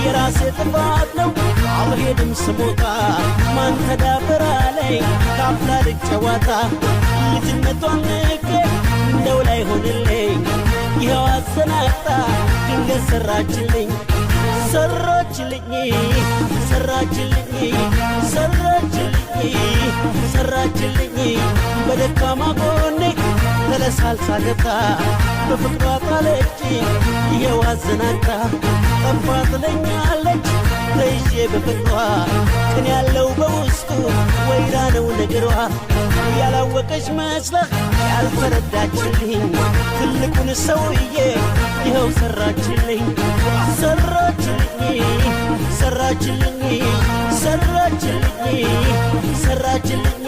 የራሴ ጥፋት ነው አልሄድም ስሞታ ማን ተዳፈራ ላይ ካፍላ ልጨዋታ ልጅነቷን ንቄ እንደው ላይ ሆንልኝ ይኸው አሰናጣ ድንገት ሰራችልኝ ሰራችልኝ ሰራችልኝ ሰራችልኝ ሰራችልኝ በደካማ ጎኔ ተለሳልሳ ገብታ በፍቅሯ ጣለች ይኸው አሰናጣ ጠፋ ትለኛለች ተይዤ በፍቅሯ ቅን ያለው በውስጡ ወይራ ነው ነገሯ ያላወቀች መስለህ ያልተረዳችልኝ ትልቁን ሰውዬ ይኸው ሰራችልኝ ሰራችልኝ ሰራችልኝ ሰራችልኝ ሰራችልኝ